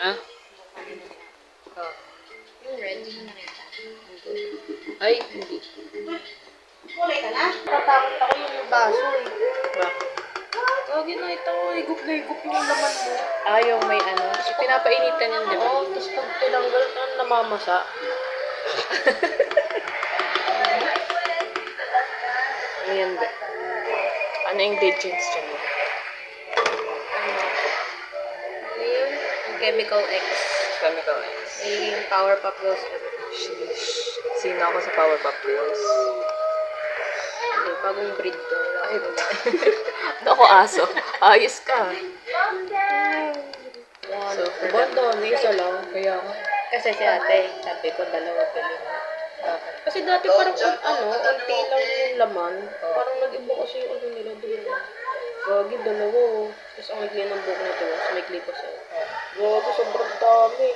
Ah? Oh. Yung red, hindi mo nakita. Ay, hindi. Kulay ka na? Tatakot ako yung baso eh. Bakit? Lagi nakita ko, higop na higop yung laman mo. Ah, yung may ano. Pinapainitan yun, di ba? Oo, tapos pag tinanggal ka, namamasa. Ano yan ba? Ano ingredients dyan? Ano yun? Yung Chemical X. Chemical X. Yung Powerpuff Girls. Sheesh. Sino ako sa Powerpuff Girls? Hindi, bagong breed to. Ay, ano ako aso? Ayos ka. So, for Banda, may isa lang. Kaya nga. Kasi si ate, sabi ko, dalawa pili na. Bakit? Kasi dati parang, unti lang yung laman. Parang nag-iba kasi yung ano nila doon. Gagi, dalawa. Tapos ang maikli ng buhok nito, mas maikli pa siya. Gagi, sobrang dami.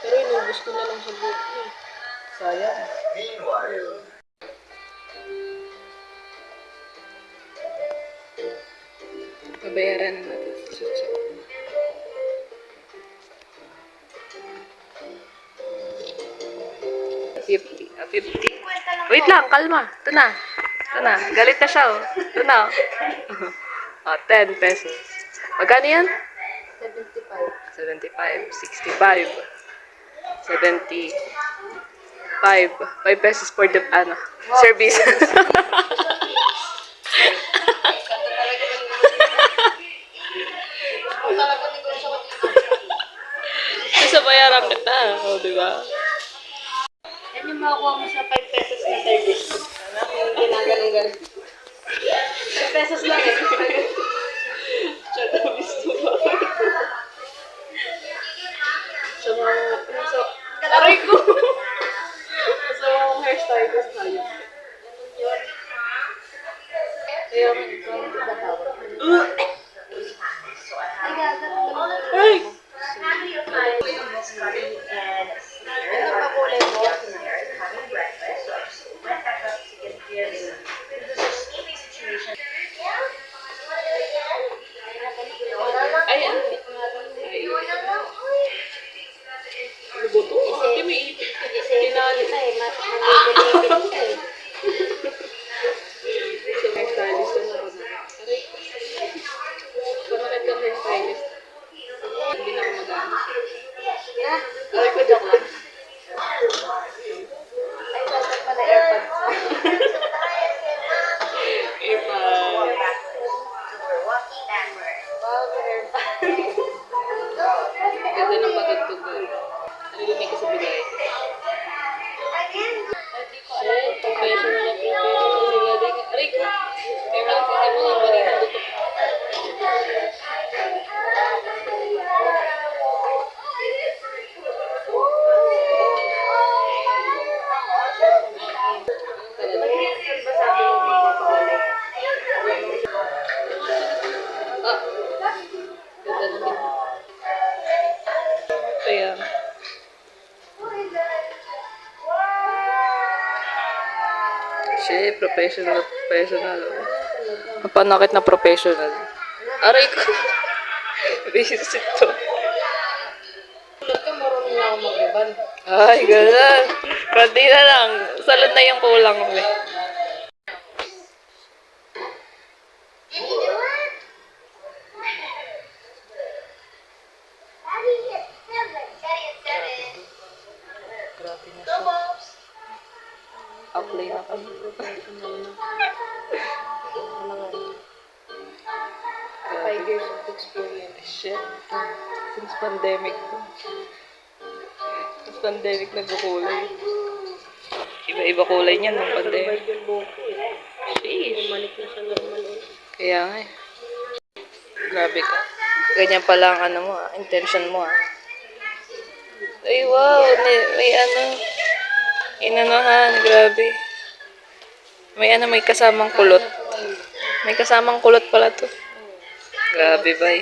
Pero inubos ko na lang sa buhok niya. Sayang. Babayaran na natin sa susunod. $50. Wait lang, kalma. Ito na. Ito na. Galit na siya, oh. Ito na, oh. Oh, 10 pesos. Magkano yan? 75. 75, 65, 75. 5 pesos for the, service. Sa bayaran kita, oh, di ba? Yan yung makuha mo sa 5 pesos na service. Anak, yung ginaganon-ganon. 5 pesos lang eh. Siya na gusto ba? Sa mga, aray ko! Sa mga hairstylist na yun. Kaya ikaw ang tatawag. Ay! Ano pa kulay mo? Ay, ano? Ay. Lubuto ko. Hindi may ipit. Tinali. Isa eh, manipilipin ka eh. Sa hairstylist na ako. Aray. Panalag ka hairstylist. Hindi na ako mag-ano. Ha? Aray ko, joke lang. Ay, dapat pala AirPods. Earpod. Wow, AirPods. Ganda ng patugtog doon. Nalilumig ko sa bigay. Shit, professional na professional sila din. Aray ko! Kaya lang sa mo, ang mali ng buto. Ba sabi mo magpapahuli? Ah! Ganda ng bit. Kaya, shit, professional. Mapanakit na professional. Aray ko! Visit to. Ba't ka marunong na ako mag-iban? Ay, ganun. Kunti na lang. Salad na yung kulang ko eh. Grabe na siya. Apply na kami. Grabe. 5 years of experience. Shit. Since pandemic to. Since pandemic nagkukulay. Iba-iba kulay niya nung pandemic. Survive yung buhok ko eh. Sheesh. Bumalik na siya normal ulit. Kaya nga eh. Grabe ka. Ganyan pala ang ano mo intention mo Ay wow, may ano. Inanahan, grabe. May kasamang kulot. May kasamang kulot pala to. Grabe bay.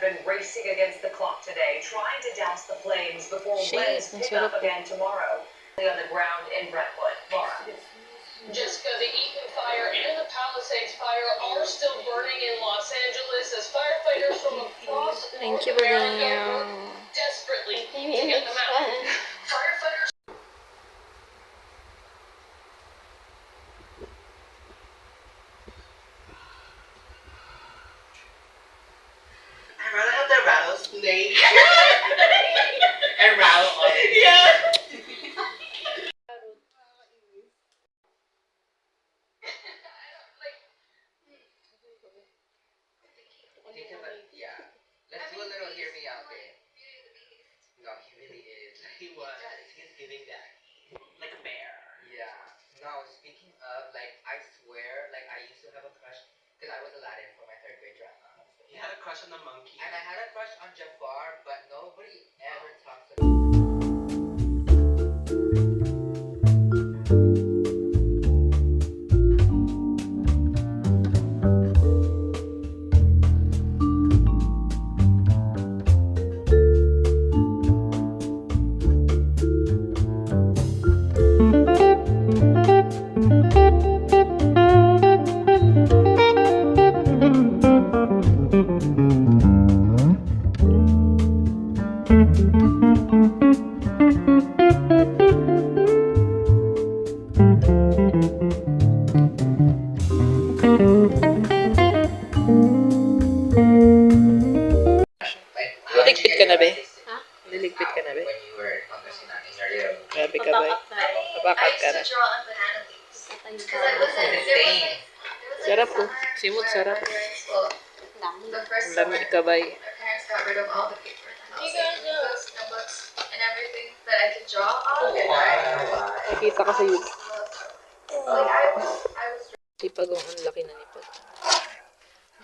been racing against the clock today, trying to douse the flames before winds Ang pick sarap up po. again tomorrow. On the ground in Brentwood. Laura. Jessica, the Eaton fire and the Palisades fire are still burning in Los Angeles as firefighters from across Thank North you, America Bading. work desperately to get them out. Firefighters. I'd rather have the rattlesnake and rattle on it. Yeah. Yeah. Let's do a little hear me out there. No, he really is. He was. He's giving that. Like a bear. Yeah. No, speaking of, like, I swear, like, I used to have a crush, because I was Aladdin for my third grade drama. You had a crush on the monkey. And I had a crush on Jafar, but nobody ever talks about like, Liligpit ka na, be? Ha? Liligpit ka na, be? when you were pangasinan in your room. Grabe ka, be? Mapakad ka na. Sarap po. Simot, sarap. The first Ang lamig ka, bay. my parents got rid of all the paper in the house, notebooks, and everything that I could draw on. Nakita ka sa YouTube. Like I was Nipag ang laki na nipag.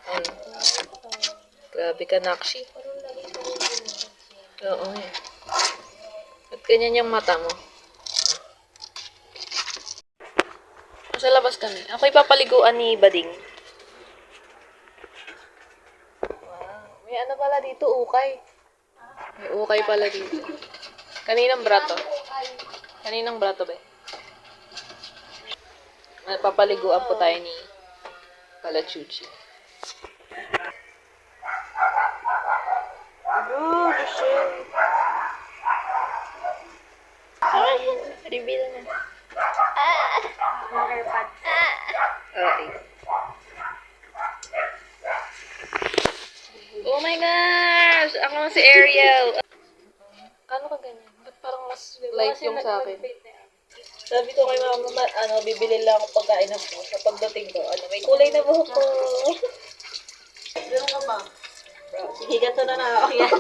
Ano? Grabe ka, Nakshi. Oo nga. At ganyan yung mata mo. Sa labas kami. Ako ipapaliguan ni Bading. Wow. May ano pala dito, ukay. May ukay pala dito. Kaninang brato? Kaninang brato ba? Papaliguan po tayo ni Kalachuchi. Good, shit. Reveal na. Okay. Oh my gosh! Ako si Ariel. Kano ka ganyan? Ba't parang mas light yung sa akin? Sabi ko kay mama, bibili lang ako pagkain ng po. Sa pagdating ko, may kulay na buhok ko. Meron ka ba? Sige, ganito na ako yan.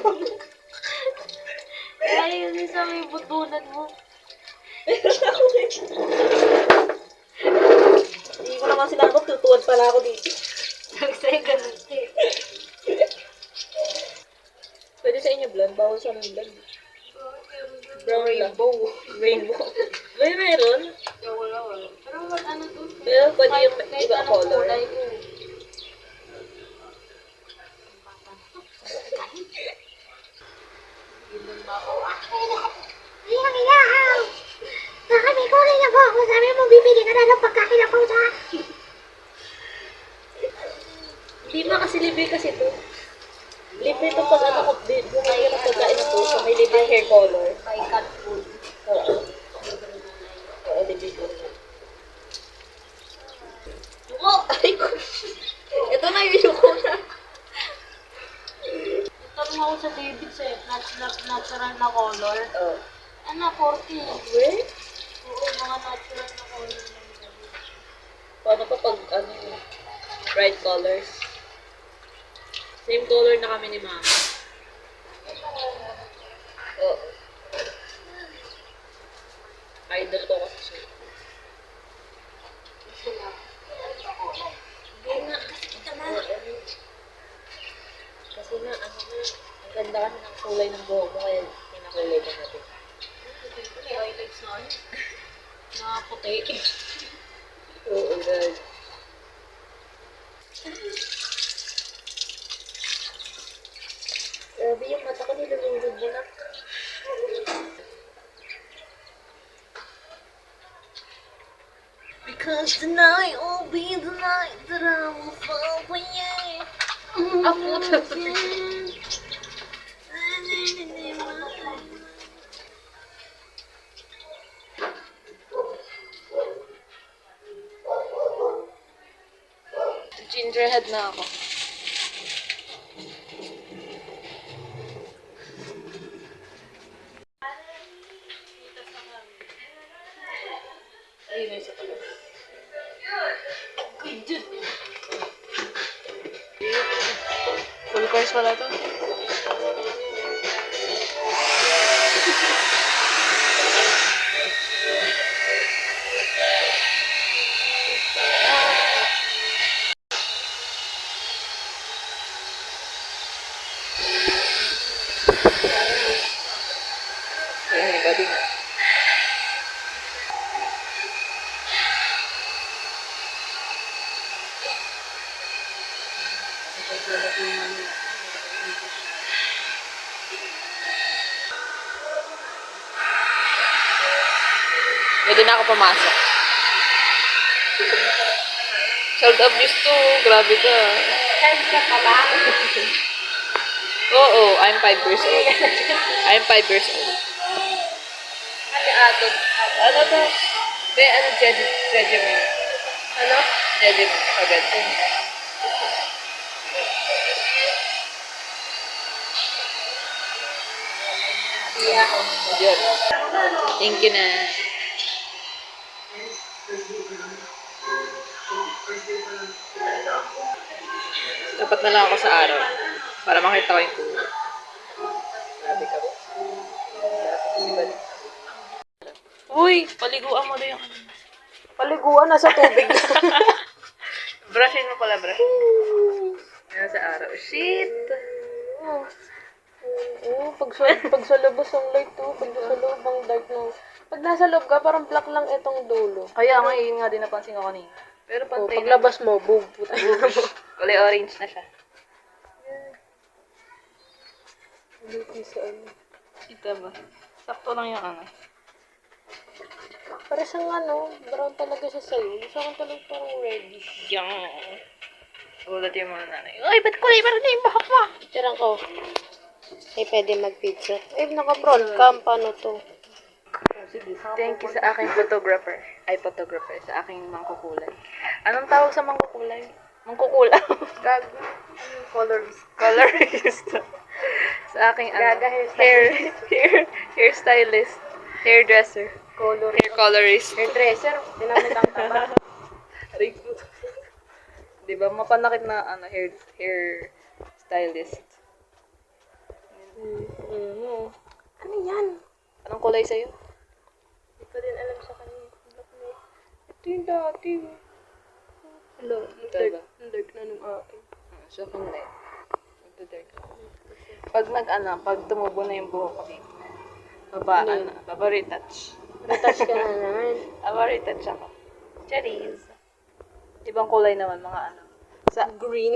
Ay, yun sa may butunan mo. Hindi ko naman sila ako, tutuwad pala ako dito. Sabi sa'yo, ganun eh. Pwede sa inyo blonde, bawal sa amin blonde. Brown Rainbow. Rainbow. May meron? Wala. Pero ano to? Pero pwede yung Kahit iba anong color. kulay mo. Hindi ma kasi libre kasi to. Libre to pag ano ko, bumili ng pagkain ng puso, may libre hair color. By cut food. Oo. Oo, libre ko rin. Ay ko. Ito na yung yuko na. Tanong ako sa David eh. Natural na color. Oo. Ano, 40. Where? Oo, mga natural na color. Paano pa pag ano, bright colors? Same color na kami ni Mama. Oo. Idol ko kasi siya. Hindi nga, kasi kita na. Kasi na, ano na, ang ganda kasi ng kulay ng buhok mo, kaya pinakulay ka natin. May highlights na ano. Nakaputi. Oo, God. Grabe yung mata ko nilulungod mo na. Because tonight will be the night that I will fall for you. Gingerhead na ako. Ayun na isa pala. Full course pala to. Ayun, iba din. Pwede na ako pumasok. Child abuse to. Grabe ka. Child ka pa ba? Oo, I'm 5 years old. I'm 5 years old. Ano ato? Ano to? Be, ano, Jejimon? Ano? Jejimon. Agad. Yeah. Yun. Thank you na. Dapat na lang ako sa araw para makita ko yung kulo. Grabe ka ba? Uy! Paliguan mo na yung... Paliguan na sa tubig. Brushin mo pala, brush. Yan sa araw. Shit! Oo, pag sa labas ang light to, pag sa loob ang dark ng... Pag nasa loob ka, parang black lang itong dulo. Kaya nga, yun nga din napansin ko kanina. Pero Oh, pantay na. paglabas mo, boom, puta na mo. Kulay orange na siya. Kita ba? Sakto lang yung ano. Para siyang ano, brown talaga siya sa'yo. Sa akin talaga parang reddish. Yang. Ulat yung mga nanay. Uy, ba't kulay meron na yung bahak mo? Tirang ko. Eh, pwede mag-picture. Eh, naka-front cam, paano to? Thank you sa aking photographer. Ay, photographer. Sa aking mangkukulay. Anong tawag sa mangkukulay? Mangkukulay. Gago. Colorist. Colorist. Sa aking Gaga hairstylist. Hairdresser. Color. Hair colorist. Hairdresser. Dinamit ang taba. Rico. Di ba, mapanakit na hair stylist. Ano yan? Anong kulay sa'yo? Hindi ko din alam sa kanya. Ito yung dati. Hello. Diba? Ang dark na nung akin. So, hindi. Magda-dark. Pag tumubo na yung buhok ko dito. Baba retouch. Retouch ka na naman. Baba retouch ako. Cherries. Ibang kulay naman, mga ano. Sa Green.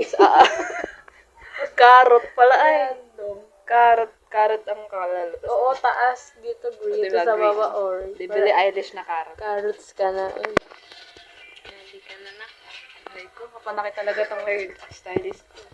carrot pala ay. Random. Carrot ang color. Oo, taas dito green. Diba, Tapos sa green? baba orange. Di Billie Eilish na carrot. Carrots ka na. Hindi ka na na. Ay ko, kapanakit talaga tong hair stylist ko.